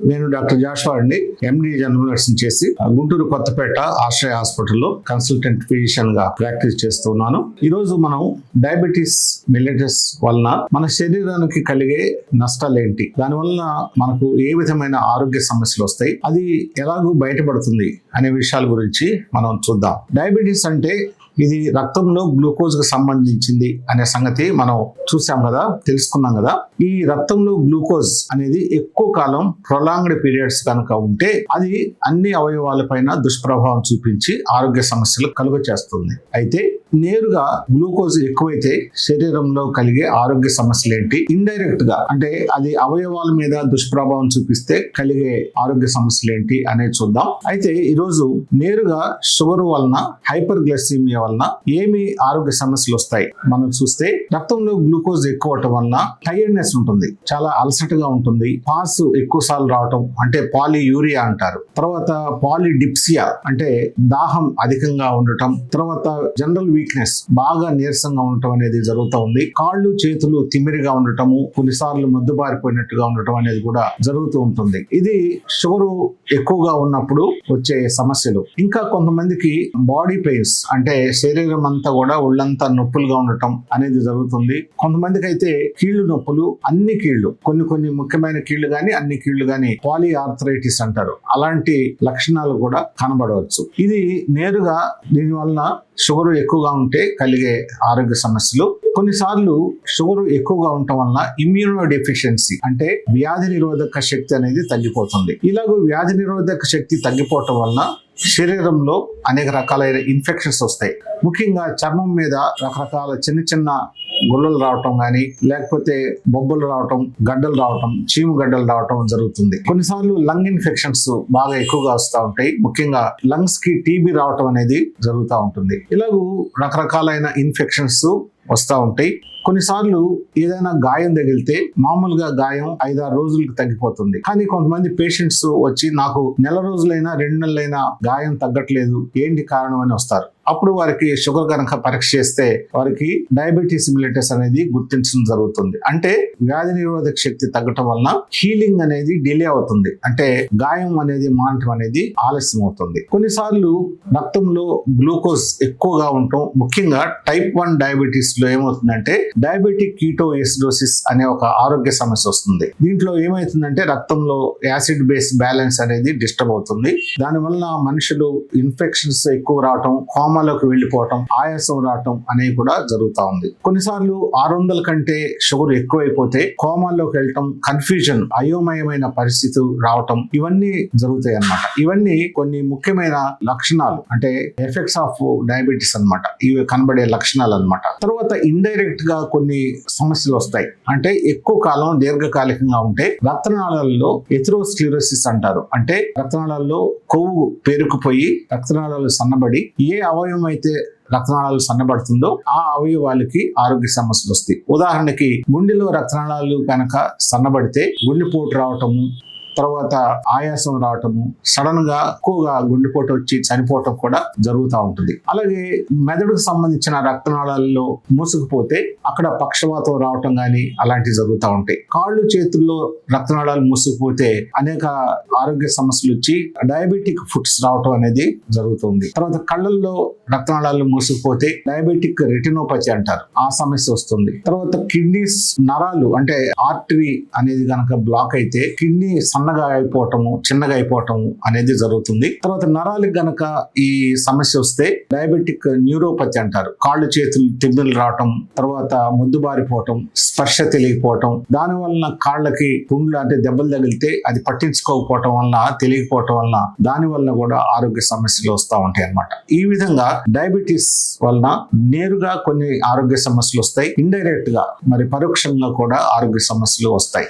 నేను డాక్టర్ జాషువా అండి, ఎండి general nursing చేసి గుంటూరు కొత్తపేట ఆశ్రయ హాస్పిటల్లో కన్సల్టెంట్ ఫిజిషియన్ గా ప్రాక్టీస్ చేస్తున్నాను. ఈ రోజు మనం డయాబెటీస్ మిల్లెటస్ వలన మన శరీరానికి కలిగే నష్టాలు ఏంటి, దాని వలన మనకు ఏ విధమైన ఆరోగ్య సమస్యలు వస్తాయి, అది ఎలాగూ బయటపడుతుంది అనే విషయాల గురించి మనం చూద్దాం. డయాబెటీస్ అంటే ఇది రక్తంలో గ్లూకోజ్ కు సంబంధించింది అనే సంగతి మనం చూసాం కదా, తెలుసుకున్నాం కదా. ఈ రక్తంలో గ్లూకోజ్ అనేది ఎక్కువ కాలం ప్రొలాంగ్డ్ పీరియడ్స్ కనుక ఉంటే అది అన్ని అవయవాలపైన దుష్ప్రభావం చూపించి ఆరోగ్య సమస్యలు కలుగ చేస్తుంది. అయితే నేరుగా గ్లూకోజ్ ఎక్కువైతే శరీరంలో కలిగే ఆరోగ్య సమస్యలు ఏంటి, ఇండైరెక్ట్ గా అంటే అది అవయవాల మీద దుష్ప్రభావం చూపిస్తే కలిగే ఆరోగ్య సమస్యలు ఏంటి అనేది చూద్దాం. అయితే ఈరోజు నేరుగా షుగర్ వలన, హైపర్ గ్లైసీమియా వలన ఏమి ఆరోగ్య సమస్యలు వస్తాయి మనం చూస్తే, రక్తంలో గ్లూకోజ్ ఎక్కువ అవటం వలన టైర్డ్నెస్ ఉంటుంది, చాలా అలసటగా ఉంటుంది, పాస్ ఎక్కువ సార్లు రావటం అంటే పాలియూరియా అంటారు, తర్వాత పాలిడిప్సియా అంటే దాహం అధికంగా ఉండటం, తర్వాత జనరల్ వీక్నెస్ బాగా నీరసంగా ఉండటం అనేది జరుగుతూ ఉంది, కాళ్ళు చేతులు తిమ్మిరిగా ఉండటము, కొన్నిసార్లు మద్దుబారిపోయినట్టుగా ఉండటం అనేది కూడా జరుగుతూ ఉంటుంది. ఇది షుగర్ ఎక్కువగా ఉన్నప్పుడు వచ్చే సమస్యలు. ఇంకా కొంతమందికి బాడీ పెయిన్స్ అంటే శరీరం అంతా కూడా ఒళ్ళంతా నొప్పులుగా ఉండటం అనేది జరుగుతుంది. కొంతమందికి అయితే కీళ్లు నొప్పులు, అన్ని కీళ్లు, కొన్ని ముఖ్యమైన కీళ్లు గాని అన్ని కీళ్లు గాని పాలి ఆర్థరైటిస్ అంటారు, అలాంటి లక్షణాలు కూడా కనబడవచ్చు. ఇది నేరుగా దీనివల్ల షుగర్ ఎక్కువగా ఉంటే కలిగే ఆరోగ్య సమస్యలు. కొన్నిసార్లు షుగర్ ఎక్కువగా ఉండటం వలన ఇమ్యూనో డెఫిషియన్సీ అంటే వ్యాధి నిరోధక శక్తి అనేది తగ్గిపోతుంది. ఇలాగ వ్యాధి నిరోధక శక్తి తగ్గిపోవటం వలన శరీరంలో అనేక రకాలైన ఇన్ఫెక్షన్స్ వస్తాయి. ముఖ్యంగా చర్మం మీద రకరకాల చిన్న గుల్లలు రావటం కానీ, లేకపోతే బొబ్బలు రావటం, గడ్డలు రావటం, చీము గడ్డలు రావటం జరుగుతుంది. కొన్నిసార్లు లంగ్ ఇన్ఫెక్షన్స్ బాగా ఎక్కువగా వస్తూ ఉంటాయి, ముఖ్యంగా లంగ్స్ కి టీబీ రావటం అనేది జరుగుతూ ఉంటుంది. ఇలాగూ రకరకాలైన ఇన్ఫెక్షన్స్ వస్తూ ఉంటాయి. కొన్నిసార్లు ఏదైనా గాయం తగిలితే మామూలుగా గాయం 5-6 రోజులకు తగ్గిపోతుంది, కానీ కొంతమంది పేషెంట్స్ వచ్చి నాకు నెల రోజులైనా 2 నెలలైనా గాయం తగ్గట్లేదు, ఏంటి కారణం అని వస్తారు. అప్పుడు వారికి షుగర్ కనుక పరీక్ష చేస్తే వారికి డయాబెటీస్ మిల్లెటస్ అనేది గుర్తించడం జరుగుతుంది. అంటే వ్యాధి నిరోధక శక్తి తగ్గటం వలన హీలింగ్ అనేది డిలే అవుతుంది, అంటే గాయం అనేది మానటం అనేది ఆలస్యం అవుతుంది. కొన్నిసార్లు రక్తంలో గ్లూకోజ్ ఎక్కువగా ఉండటం, ముఖ్యంగా టైప్ 1 డయాబెటీస్ లో ఏమవుతుందంటే డయాబెటిక్ కీటోఎసిడోసిస్ అనే ఒక ఆరోగ్య సమస్య వస్తుంది. దీంట్లో ఏమవుతుందంటే రక్తంలో యాసిడ్ బేస్ బ్యాలెన్స్ అనేది డిస్టర్బ్ అవుతుంది. దానివల్ల మనుషులు ఇన్ఫెక్షన్స్ ఎక్కువ రావటం, కోమాలోకి వెళ్ళిపోవటం, ఆయాసం రావటం అనేవి కూడా జరుగుతూ ఉంది. కొన్నిసార్లు 600 కంటే షుగర్ ఎక్కువైపోతే కోమాలోకి వెళ్ళటం, కన్ఫ్యూజన్, అయోమయమైన పరిస్థితి రావటం, ఇవన్నీ జరుగుతాయి అన్నమాట. ఇవన్నీ కొన్ని ముఖ్యమైన లక్షణాలు, అంటే ఎఫెక్ట్స్ ఆఫ్ డయాబెటీస్ అన్నమాట. ఇవి కనబడే లక్షణాలు అన్నమాట. తర్వాత ఇండైరెక్ట్ గా కొన్ని సమస్యలు వస్తాయి. అంటే ఎక్కువ కాలం దీర్ఘకాలికంగా ఉంటే రక్తనాళాలలో ఎథెరోస్క్లెరోసిస్ అంటారు, అంటే రక్తనాళాల్లో కొవ్వు పేరుకుపోయి రక్తనాళాలు సన్నబడి ఏ అవయవం అయితే రక్తనాళాలు సన్నబడుతుందో ఆ అవయవాలకి ఆరోగ్య సమస్యలు వస్తాయి. ఉదాహరణకి గుండెలో రక్తనాళాలు కనుక సన్నబడితే గుండెపోటు రావటము, తర్వాత ఆయాసం రావటము, సడన్ గా ఎక్కువగా గుండెపోటు వచ్చి చనిపోవటం కూడా జరుగుతూ ఉంటుంది. అలాగే మెదడుకు సంబంధించిన రక్తనాళాలలో మూసుకుపోతే అక్కడ పక్షవాతం రావటం గానీ అలాంటివి జరుగుతూ ఉంటాయి. కాళ్ళు చేతుల్లో రక్తనాళాలు మూసుకుపోతే అనేక ఆరోగ్య సమస్యలు వచ్చి డయాబెటిక్ ఫుట్స్ రావటం అనేది జరుగుతుంది. తర్వాత కళ్ళల్లో రక్తనాళాలు మూసుకుపోతే డయాబెటిక్ రెటినోపతి అంటారు, ఆ సమస్య వస్తుంది. తర్వాత కిడ్నీస్ నరాలు అంటే ఆర్టరీ అనేది కనుక బ్లాక్ అయితే కిడ్నీ సన్నగా అయిపోవటము, చిన్నగా అయిపోవటము అనేది జరుగుతుంది. తర్వాత నరాలకు గనక ఈ సమస్య వస్తే డయాబెటిక్ న్యూరోపతి అంటారు, కాళ్ళు చేతులు తిమ్మిలు రావటం, తర్వాత ముద్దుబారిపోవటం, స్పర్శ తెలియకపోవటం, దాని వలన కాళ్ళకి పుండ్లు అంటే దెబ్బలు తగిలితే అది పట్టించుకోకపోవటం వలన, తెలియకపోవటం వలన దాని వలన కూడా ఆరోగ్య సమస్యలు వస్తూ ఉంటాయి అన్నమాట. ఈ విధంగా డయాబెటీస్ వలన నేరుగా కొన్ని ఆరోగ్య సమస్యలు వస్తాయి, ఇండైరెక్ట్ గా మరి పరోక్షంగా కూడా ఆరోగ్య సమస్యలు వస్తాయి.